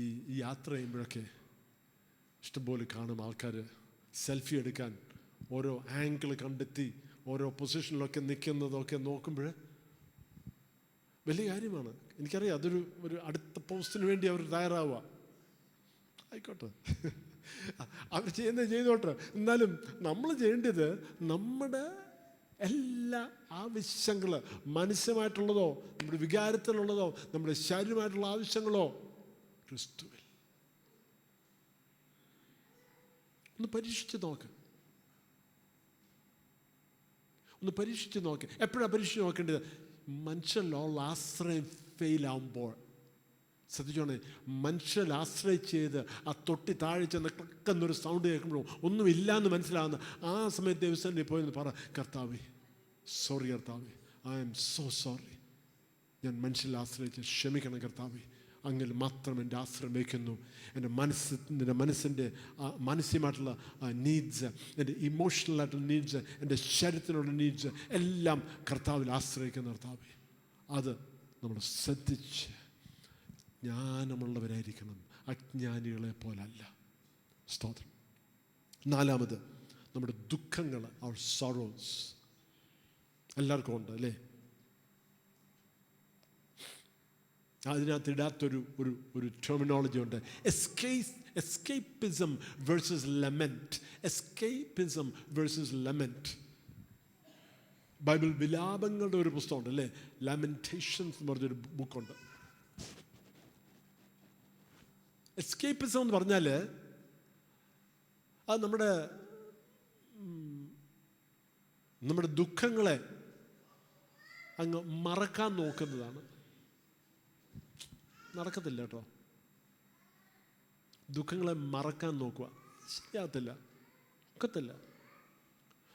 ഈ യാത്ര ചെയ്യുമ്പോഴൊക്കെ ഇഷ്ടംപോലെ കാണും ആൾക്കാർ സെൽഫി എടുക്കാൻ ഓരോ ആംഗിൾ കണ്ടെത്തി ഓരോ പൊസിഷനിലൊക്കെ നിൽക്കുന്നതൊക്കെ നോക്കുമ്പോൾ വലിയ കാര്യമാണ്. എനിക്കറിയാം ഒരു അടുത്ത പോസ്റ്റിന് വേണ്ടി അവർ തയ്യാറാവുക. ആയിക്കോട്ടെ, അവർ ചെയ്യുന്നത് ചെയ്തോട്ടെ. എന്നാലും നമ്മൾ ചെയ്യേണ്ടത് നമ്മുടെ എല്ലാ ആവശ്യങ്ങൾ, മനസ്സുമായിട്ടുള്ളതോ നമ്മുടെ വികാരത്തിലുള്ളതോ നമ്മുടെ ശരീരമായിട്ടുള്ള ആവശ്യങ്ങളോ ക്രിസ്തുവിൽ ഒന്ന് പരീക്ഷിച്ച് നോക്ക്. എപ്പോഴാണ് പരീക്ഷിച്ച് നോക്കേണ്ടത്? മനുഷ്യരിലുള്ള ആശ്രയം ഫെയിലാവുമ്പോൾ. ശ്രദ്ധിച്ചോണേ, മനുഷ്യരിൽ ആശ്രയിച്ച് ചെയ്ത് ആ തൊട്ടി താഴെ ചെന്ന് ക്ലക്കുന്നൊരു സൗണ്ട് കേൾക്കുമ്പോഴും ഒന്നുമില്ലാന്ന് മനസ്സിലാകുന്ന ആ സമയത്ത് ദിവസം പോയെന്ന് പറ, കർത്താവേ സോറി, കർത്താവേ ഐ ആം സോ സോറി, ഞാൻ മനുഷ്യരിൽ ആശ്രയിച്ച് ക്ഷമിക്കണം കർത്താവേ, അങ്ങിൽ മാത്രം എൻ്റെ ആശ്രയം വയ്ക്കുന്നു. എൻ്റെ മനസ്സിൻ്റെ മാനസികമായിട്ടുള്ള നീഡ്സ്, എൻ്റെ ഇമോഷണലായിട്ടുള്ള നീഡ്സ്, എൻ്റെ ശരീരത്തിനുള്ള നീഡ്സ് എല്ലാം കർത്താവിൽ ആശ്രയിക്കുന്ന കർത്താവേ, അത് നമ്മൾ ശ്രദ്ധിച്ച് ജ്ഞാനമുള്ളവരായിരിക്കണം, അജ്ഞാനികളെ പോലല്ല. സ്തോത്രം. നാലാമത്, നമ്മുടെ ദുഃഖങ്ങൾ, അവർ സോറോസ് എല്ലാവർക്കും ഉണ്ട് അല്ലേ? അതിനകത്ത് ഇടാത്തൊരു ഒരു ഒരു ടെർമിനോളജി ഉണ്ട്. Escapism versus lament. Escapism versus lament. Bible വിലാപങ്ങളുടെ ഒരു പുസ്തകമുണ്ട് അല്ലേ, ലാമെന്റേഷൻസ് എന്ന് പറഞ്ഞൊരു ബുക്കുണ്ട്. എസ്കേപ്പിസം എന്ന് പറഞ്ഞാൽ അത് നമ്മുടെ ദുഃഖങ്ങളെ അങ്ങ് മറക്കാൻ നോക്കുന്നതാണ്. നടക്കത്തില്ല കേട്ടോ. ദുഃഖങ്ങളെ മറക്കാൻ നോക്കുക, ശരിയാകത്തില്ല, ഒക്കത്തില്ല.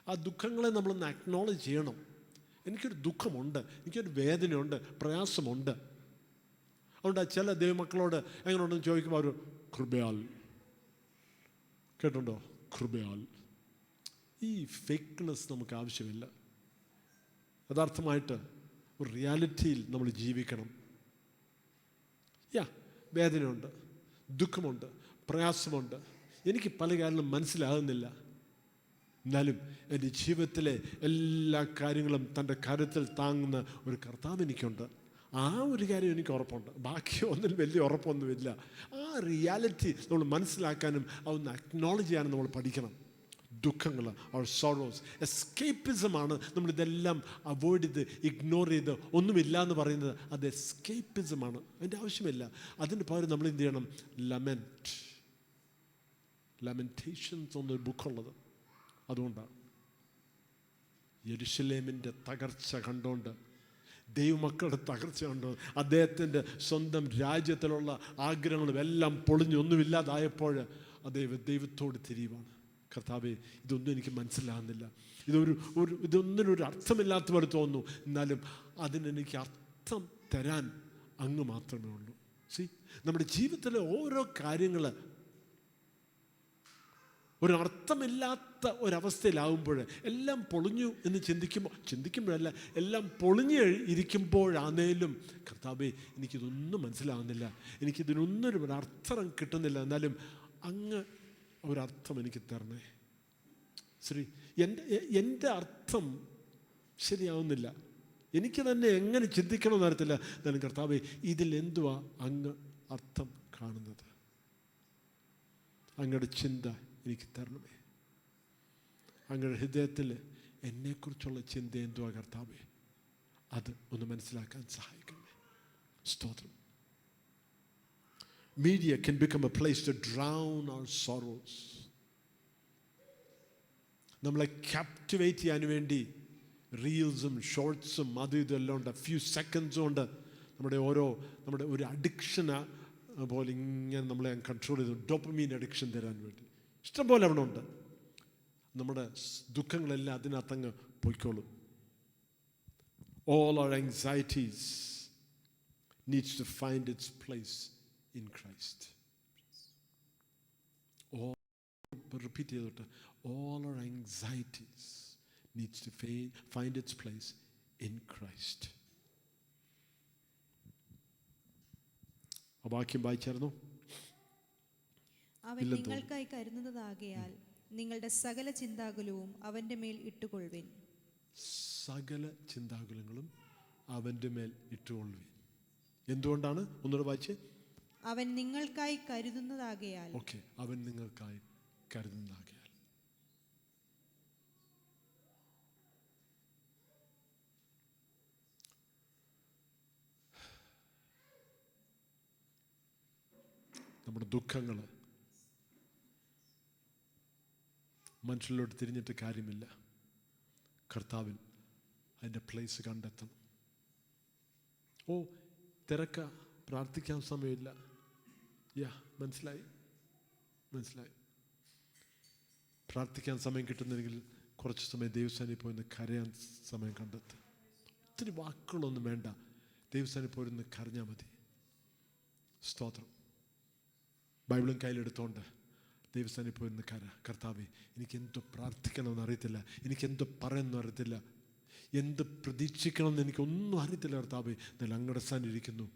ആ ദുഃഖങ്ങളെ നമ്മളൊന്ന് അക്നോളജ് ചെയ്യണം. എനിക്കൊരു ദുഃഖമുണ്ട്, എനിക്കൊരു വേദനയുണ്ട്, പ്രയാസമുണ്ട്. അതുകൊണ്ട് ചില ദൈവമക്കളോട് എങ്ങനെയുണ്ടെന്ന് ചോദിക്കുമ്പോൾ അവർ കൃപയാൽ, കേട്ടുണ്ടോ, കൃപയാൽ. ഈ ഫേക്ക്നെസ് നമുക്ക് ആവശ്യമില്ല. യഥാർത്ഥമായിട്ട് ഒരു റിയാലിറ്റിയിൽ നമ്മൾ ജീവിക്കണം. വേദനയുണ്ട്, ദുഃഖമുണ്ട്, പ്രയാസമുണ്ട്, എനിക്ക് പല കാര്യങ്ങളും മനസ്സിലാകുന്നില്ല. എന്നാലും എൻ്റെ ജീവിതത്തിലെ എല്ലാ കാര്യങ്ങളും തൻ്റെ കരുത്തിൽ താങ്ങുന്ന ഒരു കർത്താവ് എനിക്കുണ്ട്. ആ ഒരു കാര്യം എനിക്ക് ഉറപ്പുണ്ട്. ബാക്കി ഒന്നിൽ വലിയ ഉറപ്പൊന്നുമില്ല. ആ റിയാലിറ്റി നമ്മൾ മനസ്സിലാക്കാനും അതൊന്ന് അക്നോളജ് ചെയ്യാനും നമ്മൾ പഠിക്കണം. ദുഃഖങ്ങൾ, അവർ സോറോസ്, എസ്കേപ്പിസമാണ് നമ്മളിതെല്ലാം അവോയ്ഡ് ചെയ്ത് ഇഗ്നോർ ചെയ്ത് ഒന്നുമില്ല എന്ന് പറയുന്നത്. അത് എസ്കേപ്പിസമാണ്. അതിൻ്റെ ആവശ്യമില്ല. അതിന് പകരം നമ്മൾ എന്ത് ചെയ്യണം? ലാമെന്റേഷൻസ് എന്നൊരു ബുക്കുള്ളത്. അതുകൊണ്ടാണ് യെരുശലേമിൻ്റെ തകർച്ച കണ്ടുകൊണ്ട്, ദൈവമക്കളുടെ തകർച്ച കണ്ടു, അദ്ദേഹത്തിൻ്റെ സ്വന്തം രാജ്യത്തിലുള്ള ആഗ്രഹങ്ങളും എല്ലാം പൊളിഞ്ഞൊന്നുമില്ലാതായപ്പോൾ ദൈവത്തോട് തിരിയുവാണ്. കർത്താവേ, ഇതൊന്നും എനിക്ക് മനസ്സിലാകുന്നില്ല, ഇതൊന്നിനൊരു അർത്ഥമില്ലാത്ത പോലെ തോന്നുന്നു, എന്നാലും അതിനെനിക്ക് അർത്ഥം തരാൻ അങ്ങ് മാത്രമേ ഉള്ളൂ. നമ്മുടെ ജീവിതത്തിലെ ഓരോ കാര്യങ്ങൾ ഒരർത്ഥമില്ലാത്ത ഒരവസ്ഥയിലാകുമ്പോൾ, എല്ലാം പൊളിഞ്ഞു എന്ന് ചിന്തിക്കുമ്പോഴല്ല, എല്ലാം പൊളിഞ്ഞ് ഇരിക്കുമ്പോഴാണേലും കർത്താവേ, എനിക്കിതൊന്നും മനസ്സിലാകുന്നില്ല, എനിക്കിതിനൊന്നും ഒരർത്ഥം കിട്ടുന്നില്ല, എന്നാലും അങ്ങ് ഒരർത്ഥം എനിക്ക് തരണേ. എൻ്റെ അർത്ഥം ശരിയാവുന്നില്ല, എനിക്ക് തന്നെ എങ്ങനെ ചിന്തിക്കണമെന്ന് അറിയത്തില്ല, എന്നാലും കർത്താവേ, ഇതിലെന്തുവാ അങ്ങ് അർത്ഥം കാണുന്നത്? അങ്ങയുടെ ചിന്ത എനിക്ക് തരണമേ. അങ്ങയുടെ ഹൃദയത്തിൽ എന്നെക്കുറിച്ചുള്ള ചിന്ത എന്തുവാ കർത്താവേ, അത് ഒന്ന് മനസ്സിലാക്കാൻ സഹായിക്കണമേ. സ്തോത്രം. Media can become a place to drown our sorrows. നമ്മളെ ക്യാപ്റ്റിവേറ്റ് ചെയ്യാൻ വേണ്ടി റീൽസും ഷോർട്സും അതും ഇതെല്ലാം ഉണ്ട്. ഫ്യൂ സെക്കൻഡ്സും ഉണ്ട്. നമ്മുടെ ഒരു അഡിക്ഷന് പോലെ ഇങ്ങനെ നമ്മളെ കൺട്രോൾ ചെയ്തു, ഡോപ്പമീൻ അഡിക്ഷൻ തരാൻ വേണ്ടി ഇഷ്ടം പോലെ അവിടെ ഉണ്ട്. നമ്മുടെ ദുഃഖങ്ങളെല്ലാം അതിനകത്തങ്ങ് പൊയ്ക്കോളും. All our anxieties needs to find its place in Christ. Repeat it. All our anxieties needs to find its place in Christ. ആ വാക്യം വായിച്ചായിരുന്നു. അവൻ നിങ്ങൾക്കായി കരുതുന്നതാകയാൽ നിങ്ങളുടെ സകല ചിന്താകുലവും അവൻ്റെ മേൽ ഇട്ടുകൊള്ളുവിൻ. സകല ചിന്താകുലങ്ങളും അവൻ്റെ മേൽ ഇട്ടുകൊള്ളുവിൻ. എന്തുകൊണ്ടാണ്? ഒന്നുകൂടെ വായിച്ചേ. അവൻ നിങ്ങൾക്കായി കരുതുന്നതാകയാൽ. ഓക്കെ, അവൻ നിങ്ങൾക്കായി കരുതുന്നതാകയാൽ. നമ്മുടെ ദുഃഖങ്ങൾ മനുഷ്യരിലോട്ട് തിരിഞ്ഞിട്ട് കാര്യമില്ല. കർത്താവിൽ അതിൻ്റെ പ്ലേസ് കണ്ടെത്തണം. തിരക്ക, പ്രാർത്ഥിക്കാൻ സമയമില്ല. മനസ്സിലായി. പ്രാർത്ഥിക്കാൻ സമയം കിട്ടുന്നെങ്കിൽ കുറച്ച് സമയം ദൈവസ്ഥാനിൽ പോയി കരയാൻ സമയം കണ്ടെത്തുക. ഒത്തിരി വാക്കുകളൊന്നും വേണ്ട, ദൈവസ്ഥാനിൽ പോയിരുന്ന് കരഞ്ഞാൽ മതി. സ്തോത്രം. ബൈബിളും കയ്യിലെടുത്തോണ്ട് ദൈവസ്ഥാനിൽ പോയിരുന്ന് കർത്താവേ, എനിക്കെന്തോ പ്രാർത്ഥിക്കണമെന്ന് അറിയത്തില്ല, എനിക്കെന്തോ പറയണമെന്ന് അറിയത്തില്ല, എന്ത് പ്രതീക്ഷിക്കണമെന്ന് എനിക്കൊന്നും അറിയത്തില്ല കർത്താവേ, എന്നാൽ അങ്ങയുടെ സ്ഥാനം ഇരിക്കുന്നു.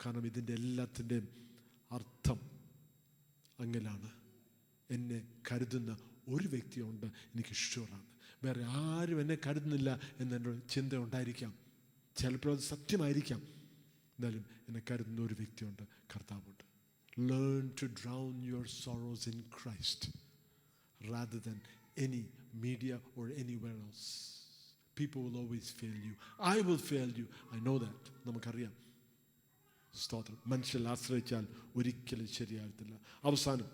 കാരണം ഇതിൻ്റെ എല്ലാത്തിൻ്റെയും അർത്ഥം അങ്ങിലാണ്. എന്നെ കരുതുന്ന ഒരു വ്യക്തിയുണ്ട്, എനിക്ക് ഷുവറാണ്. വേറെ ആരും എന്നെ കരുതുന്നില്ല എന്നൊരു ചിന്ത ഉണ്ടായിരിക്കാം. ചിലപ്പോൾ അത് സത്യമായിരിക്കാം. എന്നാലും എന്നെ കരുതുന്ന ഒരു വ്യക്തിയുണ്ട്, കർത്താവുണ്ട്. Learn to drown your sorrows in Christ rather than any media or anywhere else. People will always fail you. I will fail you. I know that. നമുക്കറിയാം. സ്തോത്രം. മനുഷ്യൽ ആശ്രയിച്ചാൽ ഒരിക്കലും ശരിയാകത്തില്ല. അവസാനം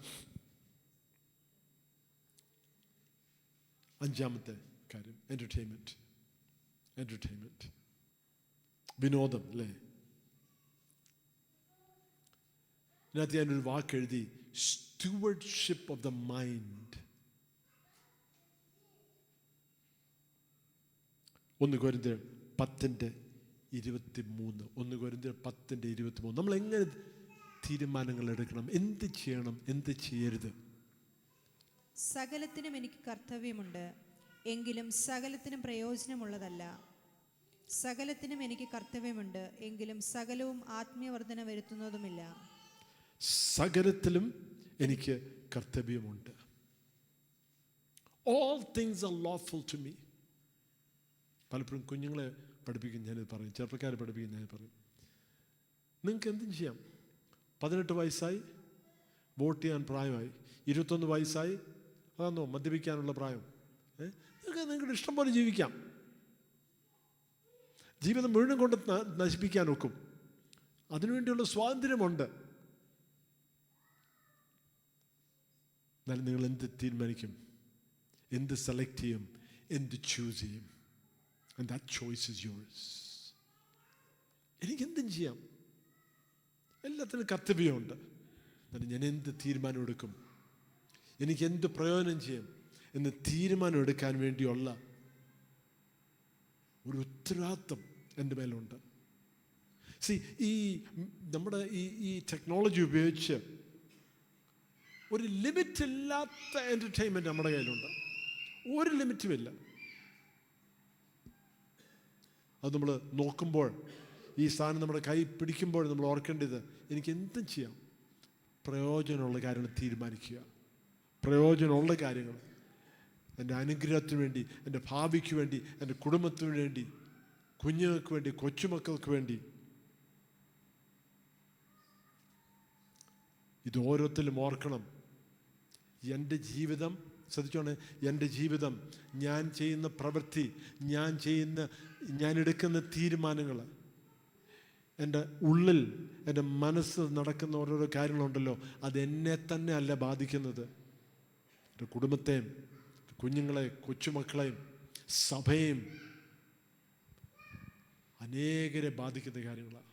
അഞ്ചാമത്തെ കാര്യം, എൻ്റർടൈൻമെൻറ്റ്, വിനോദം. അല്ലേ? ഇതിനകത്ത് ഞാനൊരു വാക്കെഴുതി, സ്റ്റുവർഡ്ഷിപ്പ് ഓഫ് ദ മൈൻഡ്. 1 കൊരിന്ത്യർ 10:23. 1 കൊരിന്ത്യർ 10:23. നമ്മൾ എങ്ങനെ തീരുമാനങ്ങൾ എടുക്കണം, എന്ത് ചെയ്യണം, എന്ത് ചെയ്യരുത്? സകലത്തിനും എനിക്ക് കർത്തവ്യമുണ്ട്, എങ്കിലും സകലത്തിനും പ്രയോജനമുള്ളതല്ല. സകലത്തിനും എനിക്ക് കർത്തവ്യമുണ്ട്, എങ്കിലും സകലവും ആത്മീയവർദ്ധന വരുത്തുന്നതുമില്ല. സകലത്തിലും എനിക്ക് കർത്തവ്യമുണ്ട്. All things are lawful to me. പലപ്പോഴും കുഞ്ഞുങ്ങളെ പഠിപ്പിക്കും, ഞാനിത് പറയും, ചെറുപ്പക്കാരെ പഠിപ്പിക്കും, ഞാനിത് പറയും, നിങ്ങൾക്ക് എന്തും ചെയ്യാം. 18 വയസ്സായി, വോട്ട് ചെയ്യാൻ പ്രായമായി. 21 വയസ്സായി, അതാണോ മദ്യപിക്കാനുള്ള പ്രായം. നിങ്ങൾക്ക് നിങ്ങളുടെ ഇഷ്ടം പോലെ ജീവിക്കാം. ജീവിതം മുഴുവൻ കൊണ്ട് നശിപ്പിക്കാൻ ഒക്കും. അതിനുവേണ്ടിയുള്ള സ്വാതന്ത്ര്യമുണ്ട്. എന്നാലും നിങ്ങൾ എന്ത് തീരുമാനിക്കും, എന്ത് സെലക്ട് ചെയ്യും, എന്ത് ചൂസ് ചെയ്യും? And that choice is yours. എനിക്കെന്തും ചെയ്യാം, എല്ലാത്തിനും കർത്തവ്യമുണ്ട്. എന്നാലും ഞാൻ എന്ത് തീരുമാനം എടുക്കും, എനിക്ക് എന്ത് പ്രയോജനം ചെയ്യും എന്ന് തീരുമാനം എടുക്കാൻ വേണ്ടിയുള്ള ഒരു ഉത്തരവാദിത്വം എൻ്റെ മേലുണ്ട്. ഈ നമ്മുടെ ഈ ടെക്നോളജി ഉപയോഗിച്ച് ഒരു ലിമിറ്റ് ഇല്ലാത്ത എൻ്റർടൈൻമെൻറ്റ് നമ്മുടെ കയ്യിലുണ്ട്. ഒരു ലിമിറ്റുമില്ല. അത് നമ്മൾ നോക്കുമ്പോൾ, ഈ സാധനം നമ്മുടെ കൈ പിടിക്കുമ്പോൾ നമ്മൾ ഓർക്കേണ്ടത്, എനിക്ക് എന്തും ചെയ്യാം, പ്രയോജനമുള്ള കാര്യങ്ങൾ തീരുമാനിക്കുക. പ്രയോജനമുള്ള കാര്യങ്ങൾ എൻ്റെ അനുഗ്രഹത്തിന് വേണ്ടി, എൻ്റെ ഭാവിക്ക് വേണ്ടി, എൻ്റെ കുടുംബത്തിന് വേണ്ടി, കുഞ്ഞുങ്ങൾക്ക് വേണ്ടി, കൊച്ചുമക്കൾക്ക് വേണ്ടി. ഇത് ഓരോരുത്തരും ഓർക്കണം. എൻ്റെ ജീവിതം, ശ്രദ്ധിച്ചോണേ, എൻ്റെ ജീവിതം, ഞാൻ ചെയ്യുന്ന പ്രവൃത്തി, ഞാൻ എടുക്കുന്ന തീരുമാനങ്ങൾ, എൻ്റെ ഉള്ളിൽ, എൻ്റെ മനസ്സ് നടക്കുന്ന ഓരോരോ കാര്യങ്ങളുണ്ടല്ലോ, അതെന്നെ തന്നെ അല്ല ബാധിക്കുന്നത്. എൻ്റെ കുടുംബത്തെയും, കുഞ്ഞുങ്ങളെ, കൊച്ചുമക്കളെയും, സഭയെയും, അനേകരെ ബാധിക്കുന്ന കാര്യങ്ങളാണ്.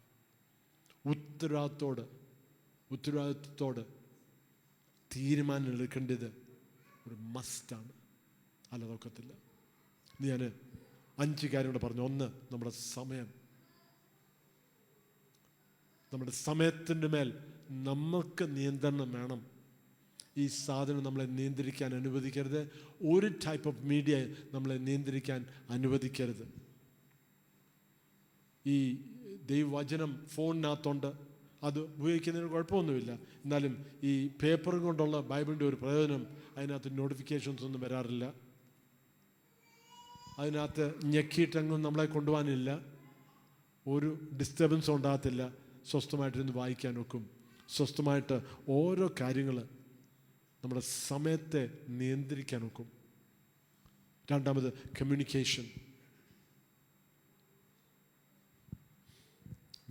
ഉത്തരവാദിത്വത്തോട് തീരുമാനം എടുക്കേണ്ടത് ഒരു മസ്റ്റാണ്. അല്ലാതൊക്കത്തില്ല. ഞാൻ 5 കാര്യങ്ങൾ പറഞ്ഞു. 1, നമ്മുടെ സമയത്തിൻ്റെ മേൽ നമുക്ക് നിയന്ത്രണം വേണം. ഈ സാധനം നമ്മളെ നിയന്ത്രിക്കാൻ അനുവദിക്കരുത്. ഒരു ടൈപ്പ് ഓഫ് മീഡിയ നമ്മളെ നിയന്ത്രിക്കാൻ അനുവദിക്കരുത്. ഈ ദൈവവചനം ഫോണിനകത്തുണ്ട്, അത് ഉപയോഗിക്കുന്നതിന് കുഴപ്പമൊന്നുമില്ല. എന്നാലും ഈ പേപ്പറും കൊണ്ടുള്ള ബൈബിളിൻ്റെ ഒരു പ്രയോജനം, അതിനകത്ത് നോട്ടിഫിക്കേഷൻസ് ഒന്നും വരാറില്ല. അതിനകത്ത് ഞെക്കിയിട്ടെങ്ങും നമ്മളെ കൊണ്ടുപോകാനില്ല. ഒരു ഡിസ്റ്റർബൻസ് ഉണ്ടാകത്തില്ല. സ്വസ്ഥമായിട്ടിരുന്ന് വായിക്കാൻ ഒക്കും. സ്വസ്ഥമായിട്ട് ഓരോ കാര്യങ്ങൾ നമ്മുടെ സമയത്തെ നിയന്ത്രിക്കാൻ ഒക്കും. 2, കമ്മ്യൂണിക്കേഷൻ.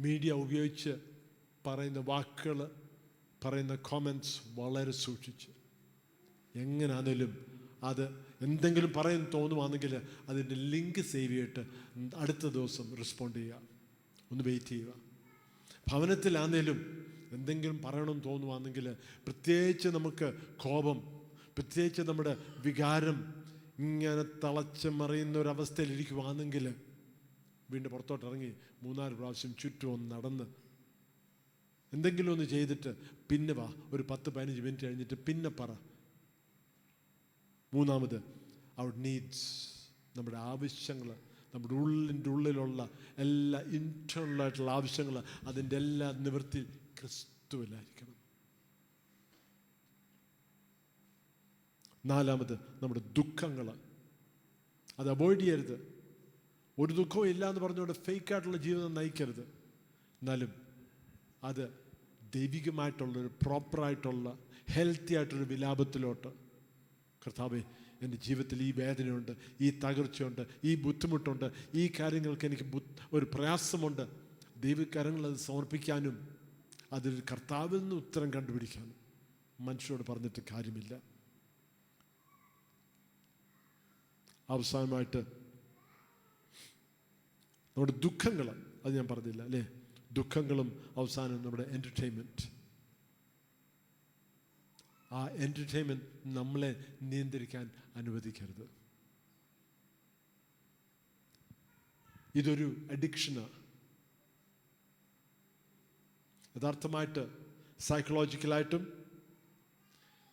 മീഡിയ ഉപയോഗിച്ച് പറയുന്ന വാക്കുകൾ, പറയുന്ന കോമെൻറ്റ്സ് വളരെ സൂക്ഷിച്ച്, എങ്ങനെയാണെങ്കിലും അത് എന്തെങ്കിലും പറയാൻ തോന്നുവാണെങ്കിൽ അതിൻ്റെ ലിങ്ക് സേവ് ചെയ്തിട്ട് അടുത്ത ദിവസം റെസ്പോണ്ട് ചെയ്യുക. ഒന്ന് വെയിറ്റ് ചെയ്യുക. ഭവനത്തിലാണെങ്കിലും എന്തെങ്കിലും പറയണമെന്ന് തോന്നുവാണെങ്കിൽ, പ്രത്യേകിച്ച് നമുക്ക് കോപം, പ്രത്യേകിച്ച് നമ്മുടെ വികാരം ഇങ്ങനെ തിളച്ച് മറിയുന്ന ഒരവസ്ഥയിലിരിക്കുവാണെങ്കിൽ വീണ്ടും പുറത്തോട്ടിറങ്ങി 3-4 പ്രാവശ്യം ചുറ്റും ഒന്ന് നടന്ന് എന്തെങ്കിലും ഒന്ന് ചെയ്തിട്ട് പിന്നെ വാ, ഒരു 10-15 മിനിറ്റ് കഴിഞ്ഞിട്ട് പിന്നെ പറ. 3, അവർ നീഡ്സ്, നമ്മുടെ ആവശ്യങ്ങൾ, നമ്മുടെ ഉള്ളിലുള്ള എല്ലാ ഇൻറ്റേർണലായിട്ടുള്ള ആവശ്യങ്ങൾ, അതിൻ്റെ എല്ലാ നിവൃത്തി ക്രിസ്തുവിലായിരിക്കണം. 4, നമ്മുടെ ദുഃഖങ്ങൾ, അത് അവോയ്ഡ് ചെയ്യരുത്. ഒരു ദുഃഖവും ഇല്ല എന്ന് പറഞ്ഞുകൊണ്ട് ഫേക്കായിട്ടുള്ള ജീവിതം നയിക്കരുത്. എന്നാലും അത് ദൈവികമായിട്ടുള്ളൊരു പ്രോപ്പറായിട്ടുള്ള ഹെൽത്തി ആയിട്ടൊരു വിലാപത്തിലോട്ട്, കർത്താവേ എൻ്റെ ജീവിതത്തിൽ ഈ വേദനയുണ്ട്, ഈ തകർച്ചയുണ്ട്, ഈ ബുദ്ധിമുട്ടുണ്ട്, ഈ കാര്യങ്ങൾക്ക് എനിക്ക് ഒരു പ്രയാസമുണ്ട്, ദൈവകരങ്ങളത് സമർപ്പിക്കാനും അതിൽ കർത്താവിൽ നിന്ന് ഉത്തരം കണ്ടുപിടിക്കാനും മനുഷ്യരോട് പറഞ്ഞിട്ട് കാര്യമില്ല. അവസാനമായിട്ട് നമ്മുടെ ദുഃഖങ്ങൾ, അത് ഞാൻ പറഞ്ഞില്ല അല്ലേ, ദുഃഖങ്ങളും അവസാനം നമ്മുടെ എൻ്റർടൈൻമെൻറ്റ്. ആ എൻ്റർടൈൻമെൻറ്റ് നമ്മളെ നിയന്ത്രിക്കാൻ അനുവദിക്കരുത്. ഇതൊരു അഡിക്ഷനാണ്. യഥാർത്ഥമായിട്ട് സൈക്കോളജിക്കലായിട്ടും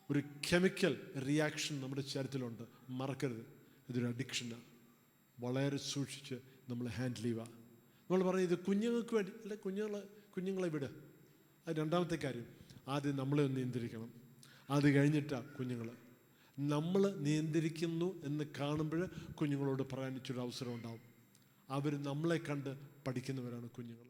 ഒരു കെമിക്കൽ റിയാക്ഷൻ നമ്മുടെ ശരീരത്തിലുണ്ട്, മറക്കരുത്. ഇതൊരു അഡിക്ഷനാണ്. വളരെ സൂക്ഷിച്ച് നമ്മൾ ഹാൻഡിൽ ചെയ്യുക. നമ്മൾ പറയും ഇത് കുഞ്ഞുങ്ങൾക്ക് വേണ്ടി അല്ലെ, കുഞ്ഞുങ്ങളെ വിട്. അത് രണ്ടാമത്തെ കാര്യം. ആദ്യം നമ്മളെ ഒന്ന് നിയന്ത്രിക്കണം, അത് കഴിഞ്ഞിട്ടാണ് കുഞ്ഞുങ്ങൾ. നമ്മൾ നിയന്ത്രിക്കുന്നു എന്ന് കാണുമ്പോൾ കുഞ്ഞുങ്ങളോട് പറയാൻ ഇച്ചിരി അവസരം ഉണ്ടാവും. അവർ നമ്മളെ കണ്ട് പഠിക്കുന്നവരാണ് കുഞ്ഞുങ്ങൾ.